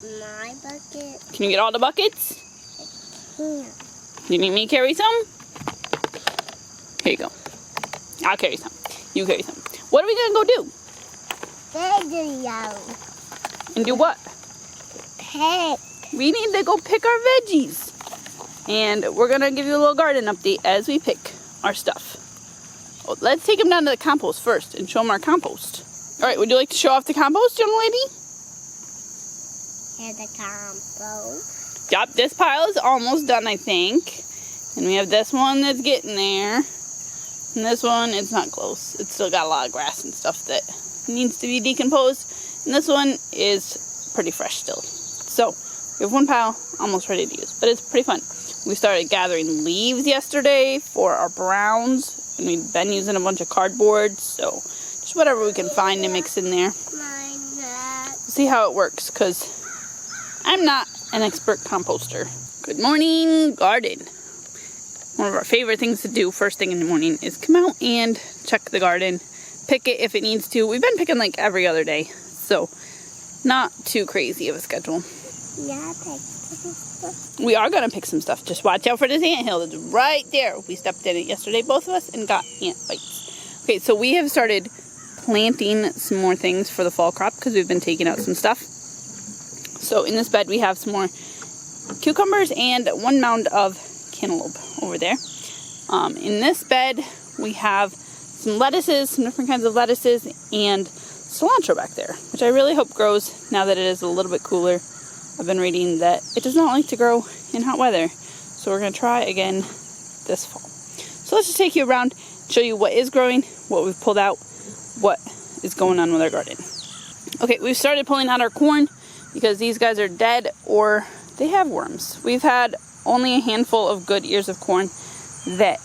My bucket. Can you get all the buckets? Yeah. You need me to carry some? Here you go. I'll carry some. You carry some. What are we going to go do? Video. And do what? Pick. We need to go pick our veggies. And we're going to give you a little garden update as we pick our stuff. Well, let's take them down to the compost first and show them our compost. All right, would you like to show off the compost, young lady? Here's the compost. Yep, this pile is almost done, I think. And we have this one that's getting there. And this one, it's not close. It's still got a lot of grass and stuff that needs to be decomposed. And this one is pretty fresh still. So, we have one pile almost ready to use. But it's pretty fun. We started gathering leaves yesterday for our browns. And we've been using a bunch of cardboard. So, just whatever we can find to mix in there. We'll see how it works, because I'm not an expert composter. Good morning, garden. One of our favorite things to do first thing in the morning is come out and check the garden. Pick it if it needs to. We've been picking like every other day. So, not too crazy of a schedule. Yeah, pick some stuff. We are going to pick some stuff. Just watch out for this anthill. It's right there. We stepped in it yesterday, both of us, and got ant bites. Okay, so we have started planting some more things for the fall crop because we've been taking out some stuff. So in this bed we have some more cucumbers and one mound of cantaloupe over there. In this bed we have some lettuces, some different kinds of lettuces, and cilantro back there, which I really hope grows now that it is a little bit cooler. I've been reading that it does not like to grow in hot weather, so we're going to try again this fall. So let's just take you around, show you what is growing, what we've pulled out, what is going on with our garden. Okay, we've started pulling out our corn because these guys are dead or they have worms. We've had only a handful of good ears of corn that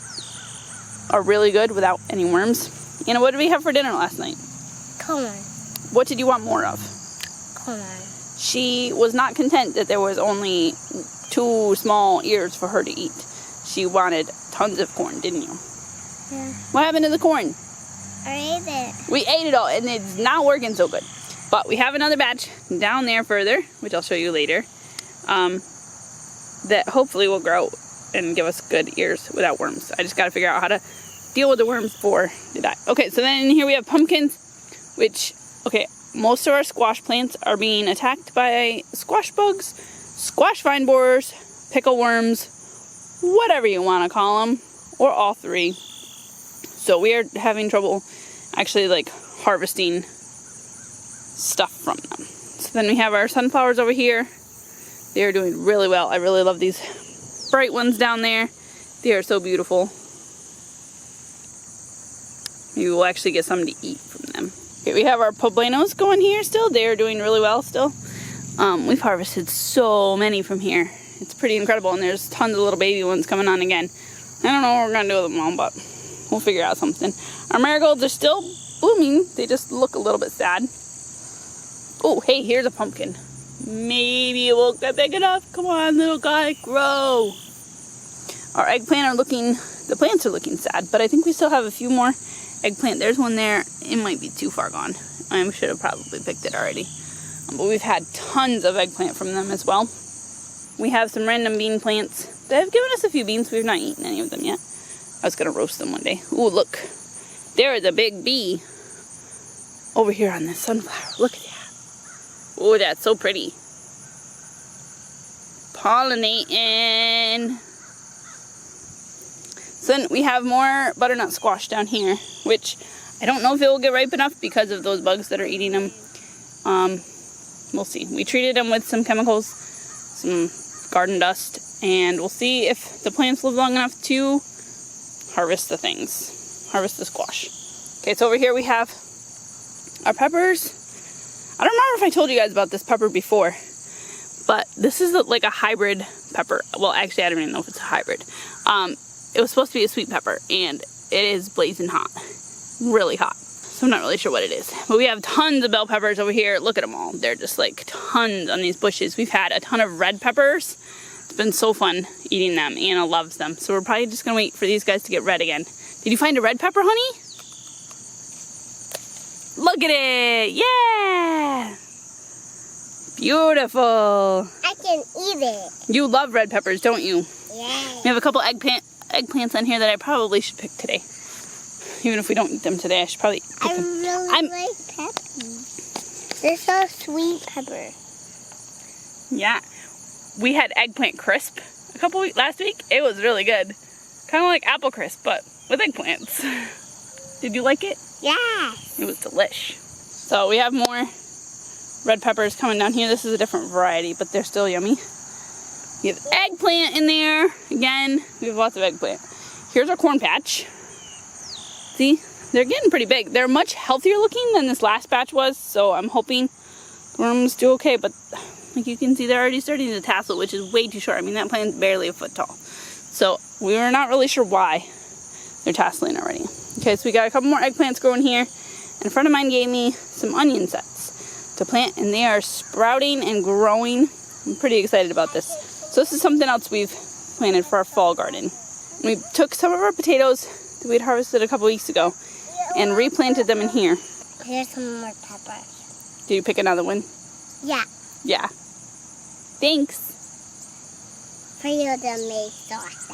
are really good without any worms. Anna, what did we have for dinner last night? Corn. What did you want more of? Corn. She was not content that there was only 2 small ears for her to eat. She wanted tons of corn, didn't you? Yeah. What happened to the corn? I ate it. We ate it all, and it's not working so good. But we have another batch down there further, which I'll show you later, that hopefully will grow and give us good ears without worms. I just got to figure out how to deal with the worms before they die. Okay, so then in here we have pumpkins, which, okay, most of our squash plants are being attacked by squash bugs, squash vine borers, pickle worms, whatever you want to call them, or all three. So we are having trouble actually like harvesting stuff from them. So then we have our sunflowers over here. They are doing really well. I really love these bright ones down there. They are so beautiful. Maybe we'll actually get some to eat from them. Okay, we have our poblanos going here still. They are doing really well still. We've harvested so many from here. It's pretty incredible, and there's tons of little baby ones coming on again. I don't know what we're going to do with them all, but we'll figure out something. Our marigolds are still blooming. They just look a little bit sad. Oh, hey, here's a pumpkin. Maybe it won't get big enough. Come on, little guy, grow. Our eggplant the plants are looking sad, but I think we still have a few more eggplant. There's one there. It might be too far gone. I should have probably picked it already. But we've had tons of eggplant from them as well. We have some random bean plants that have given us a few beans. We've not eaten any of them yet. I was going to roast them one day. Ooh, look. There is a big bee over here on this sunflower. Look at that. Oh, that's so pretty. Pollinating. So then we have more butternut squash down here, which I don't know if it will get ripe enough because of those bugs that are eating them. We'll see. We treated them with some chemicals, some garden dust, and we'll see if the plants live long enough to harvest the squash. Okay, so over here we have our peppers. I don't remember if I told you guys about this pepper before, but this is like a hybrid pepper. Well, actually, I don't even know if it's a hybrid. It was supposed to be a sweet pepper, and it is blazing hot. Really hot. So I'm not really sure what it is. But we have tons of bell peppers over here. Look at them all. They're just like tons on these bushes. We've had a ton of red peppers. It's been so fun eating them. Anna loves them. So we're probably just going to wait for these guys to get red again. Did you find a red pepper, honey? Look at it. Yeah. Beautiful. I can eat it. You love red peppers, don't you? Yeah. We have a couple eggplants on here that I probably should pick today. Even if we don't eat them today, I should probably pick I them. really like peppers. They're so sweet pepper. Yeah. We had eggplant crisp last week. It was really good. Kind of like apple crisp, but with eggplants. Did you like it? Yeah. It was delish. So we have more red peppers coming down here. This is a different variety, but they're still yummy. We have eggplant in there. Again, we have lots of eggplant. Here's our corn patch. See, they're getting pretty big. They're much healthier looking than this last batch was, so I'm hoping the worms do okay, but like you can see, they're already starting to tassel, which is way too short. I mean, that plant's barely a foot tall. So we were not really sure why they're tasseling already. Okay, so we got a couple more eggplants growing here. And a friend of mine gave me some onion sets to plant, and they are sprouting and growing. I'm pretty excited about this. So this is something else we've planted for our fall garden. We took some of our potatoes that we'd harvested a couple weeks ago and replanted them in here. Here's some more peppers. Did you pick another one? Yeah. Yeah. Thanks. For you to make sauce.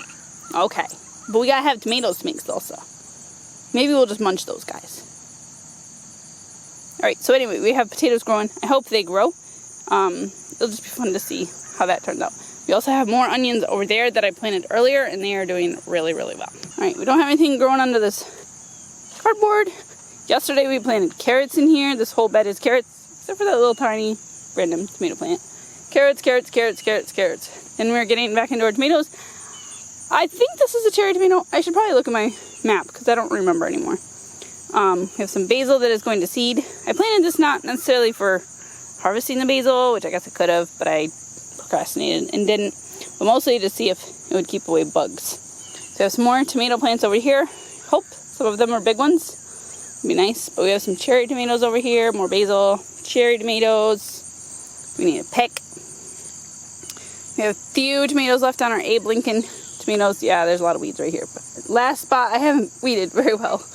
Okay. But we gotta have tomatoes to make salsa. Maybe we'll just munch those guys. Alright, so anyway, we have potatoes growing. I hope they grow. It'll just be fun to see how that turns out. We also have more onions over there that I planted earlier, and they are doing really, really well. Alright, we don't have anything growing under this cardboard. Yesterday we planted carrots in here. This whole bed is carrots, except for that little tiny random tomato plant. Carrots, carrots, carrots, carrots, carrots. And we're getting back into our tomatoes. I think this is a cherry tomato. I should probably look at my map because I don't remember anymore. We have some basil that is going to seed. I planted this not necessarily for harvesting the basil, which I guess I could have, but I procrastinated and didn't. But mostly to see if it would keep away bugs. So we have some more tomato plants over here. Hope some of them are big ones. It'd be nice. But we have some cherry tomatoes over here, more basil, cherry tomatoes. We need to pick. We have a few tomatoes left on our Abe Lincoln tomatoes. Yeah, there's a lot of weeds right here. But last spot, I haven't weeded very well.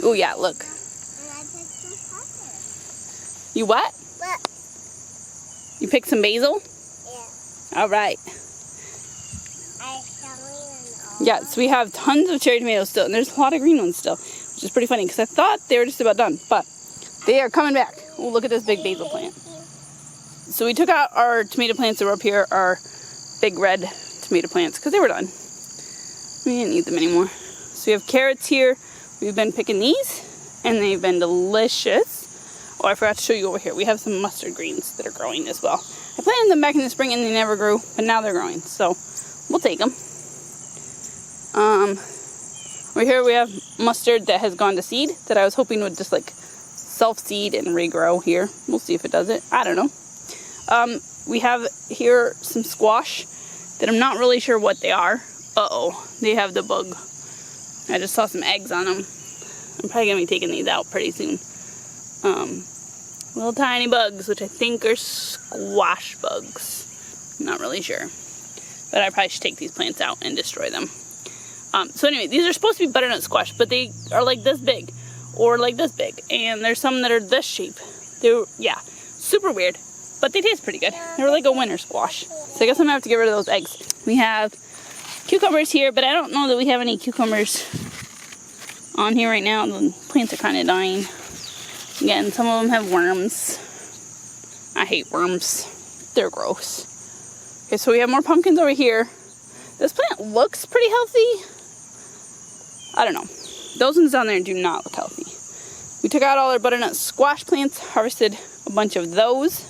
Oh yeah, look. And I picked some peppers. You what? What? You picked some basil? Yeah. All right. I shall Yeah, so we have tons of cherry tomatoes still, and there's a lot of green ones still, which is pretty funny because I thought they were just about done, but they are coming back. Oh, look at this big basil plant. So we took out our tomato plants that were up here, our big red tomato plants, because they were done. We didn't need them anymore. So we have carrots here. We've been picking these, and they've been delicious. Oh, I forgot to show you over here. We have some mustard greens that are growing as well. I planted them back in the spring, and they never grew, but now they're growing, so we'll take them. Over here we have mustard that has gone to seed that I was hoping would just like self-seed and regrow here. We'll see if it does it. I don't know. We have here some squash that I'm not really sure what they are. Uh-oh, they have the bug. I just saw some eggs on them. I'm probably going to be taking these out pretty soon. Little tiny bugs, which I think are squash bugs. I'm not really sure. But I probably should take these plants out and destroy them. So anyway, these are supposed to be butternut squash, but they are like this big. Or like this big. And there's some that are this shape. They're, yeah, super weird. But they taste pretty good. They're like a winter squash. So I guess I'm going to have to get rid of those eggs. We have cucumbers here, but I don't know that we have any cucumbers on here right now. The plants are kind of dying. Again, some of them have worms. I hate worms. They're gross. Okay, so we have more pumpkins over here. This plant looks pretty healthy. I don't know. Those ones down there do not look healthy. We took out all our butternut squash plants, harvested a bunch of those.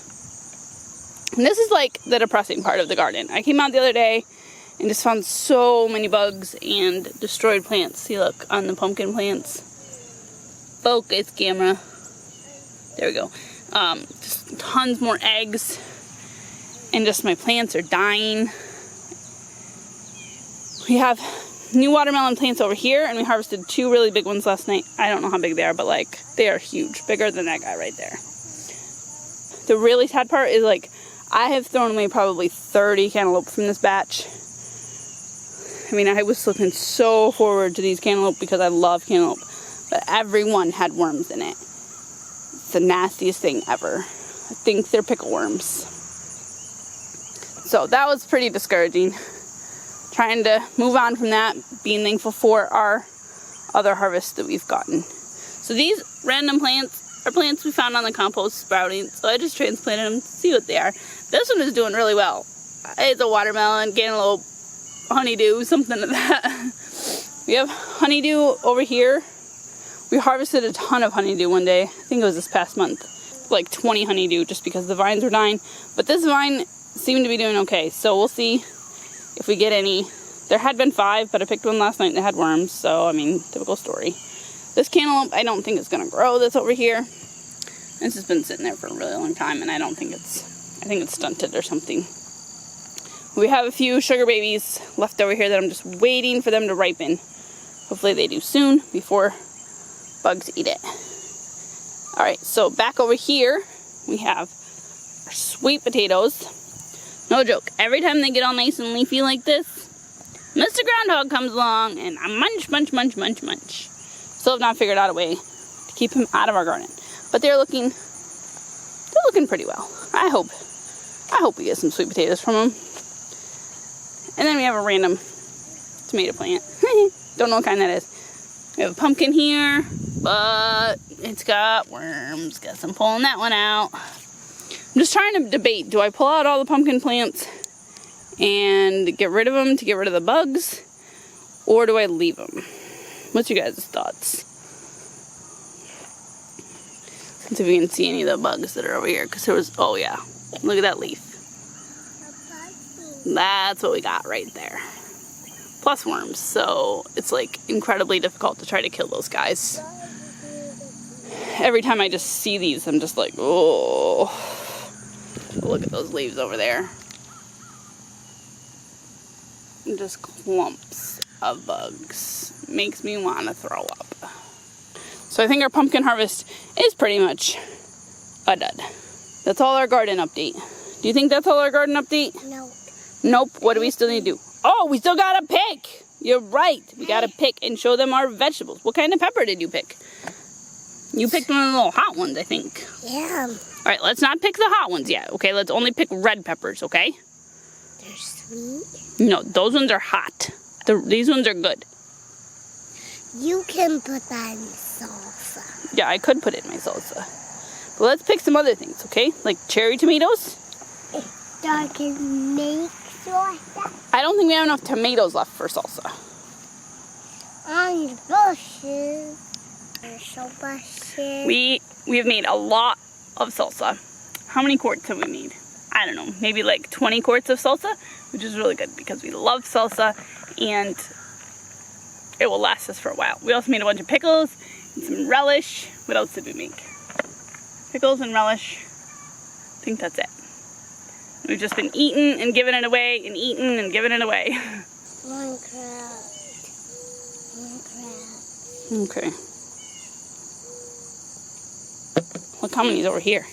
And this is like the depressing part of the garden. I came out the other day and just found so many bugs and destroyed plants. See, look, on the pumpkin plants. Focus, camera. There we go. Just tons more eggs. And just my plants are dying. We have new watermelon plants over here, and we harvested 2 really big ones last night. I don't know how big they are, but like, they are huge. Bigger than that guy right there. The really sad part is like, I have thrown away probably 30 cantaloupe from this batch. I mean, I was looking so forward to these cantaloupe because I love cantaloupe. But every one had worms in it. It's the nastiest thing ever. I think they're pickle worms. So that was pretty discouraging. Trying to move on from that, being thankful for our other harvests that we've gotten. So these random plants are plants we found on the compost sprouting, so I just transplanted them to see what they are. This one is doing really well. It's a watermelon, cantaloupe, honeydew, something like that. We have honeydew over here. We harvested a ton of honeydew one day. I think it was this past month. Like 20 honeydew just because the vines were dying. But this vine seemed to be doing okay, so we'll see if we get any. There had been 5, but I picked one last night that had worms, so I mean, typical story. This cantaloupe, I don't think it's gonna grow that's over here. This has been sitting there for a really long time, and I think it's stunted or something. We have a few sugar babies left over here that I'm just waiting for them to ripen. Hopefully they do soon before bugs eat it. Alright, so back over here, we have our sweet potatoes. No joke, every time they get all nice and leafy like this, Mr. Groundhog comes along and I munch, munch, munch, munch, munch. Still have not figured out a way to keep him out of our garden. But they're looking pretty well. I hope we get some sweet potatoes from them. And then we have a random tomato plant. Don't know what kind that is. We have a pumpkin here, but it's got worms. Guess I'm pulling that one out. I'm just trying to debate. Do I pull out all the pumpkin plants and get rid of them to get rid of the bugs? Or do I leave them? What's your guys' thoughts? Let's see if we can see any of the bugs that are over here. Because there was, oh yeah, look at that leaf. That's what we got right there. Plus worms, so it's like incredibly difficult to try to kill those guys. Every time I just see these, I'm just like, oh. Look at those leaves over there. And just clumps of bugs. Makes me want to throw up. So I think our pumpkin harvest is pretty much a dud. That's all our garden update. Do you think that's all our garden update? No. Nope. What do we still need to do? Oh, we still gotta pick. You're right. We gotta pick and show them our vegetables. What kind of pepper did you pick? You picked one of the little hot ones, I think. Yeah. All right, let's not pick the hot ones yet, okay? Let's only pick red peppers, okay? They're sweet. No, those ones are hot. These ones are good. You can put that in salsa. Yeah, I could put it in my salsa. But let's pick some other things, okay? Like cherry tomatoes. I can make salsa. I don't think we have enough tomatoes left for salsa. On the bushes. There's so bushes. We have made a lot of salsa. How many quarts have we made? I don't know, maybe like 20 quarts of salsa, which is really good because we love salsa and it will last us for a while. We also made a bunch of pickles and some relish. What else did we make? Pickles and relish. I think that's it. We've just been eating and giving it away and eating and giving it away. One crab. One crab. Okay. Look how many's over here.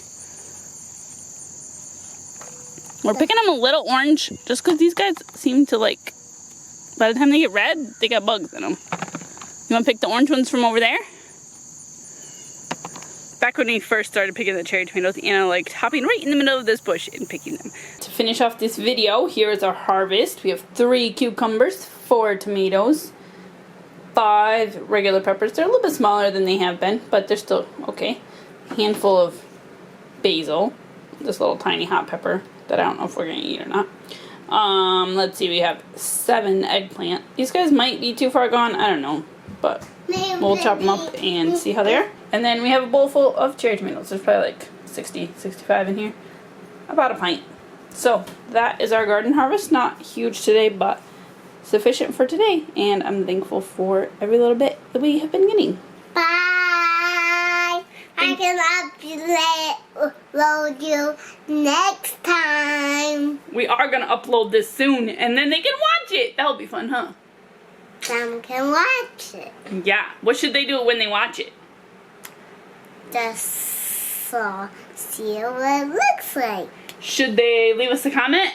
We're picking them a little orange just because these guys seem to like, by the time they get red, they got bugs in them. You want to pick the orange ones from over there? Back when we first started picking the cherry tomatoes, Anna liked hopping right in the middle of this bush and picking them. To finish off this video, here is our harvest. We have 3 cucumbers, 4 tomatoes, 5 regular peppers. They're a little bit smaller than they have been, but they're still okay. A handful of basil, this little tiny hot pepper that I don't know if we're going to eat or not. Let's see, we have 7 eggplant. These guys might be too far gone, I don't know, but we'll chop them up and see how they are. And then we have a bowl full of cherry tomatoes. There's probably like 60, 65 in here. About a pint. So that is our garden harvest. Not huge today, but sufficient for today. And I'm thankful for every little bit that we have been getting. Bye. I can upload you next time. We are going to upload this soon, and then they can watch it. That'll be fun, huh? Some can watch it. Yeah. What should they do when they watch it? Just see what it looks like. Should they leave us a comment?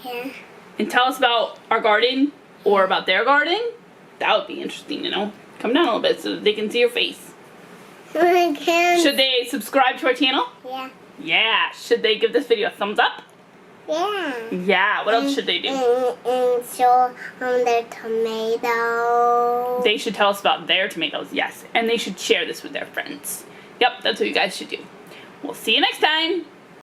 Yeah. And tell us about our garden or about their garden? That would be interesting to know. Come down a little bit so that they can see your face. Should Should they subscribe to our channel? Yeah. Yeah. Should they give this video a thumbs up? Yeah. Yeah. What else should they do? And show their tomatoes. They should tell us about their tomatoes, yes. And they should share this with their friends. Yep, that's what you guys should do. We'll see you next time.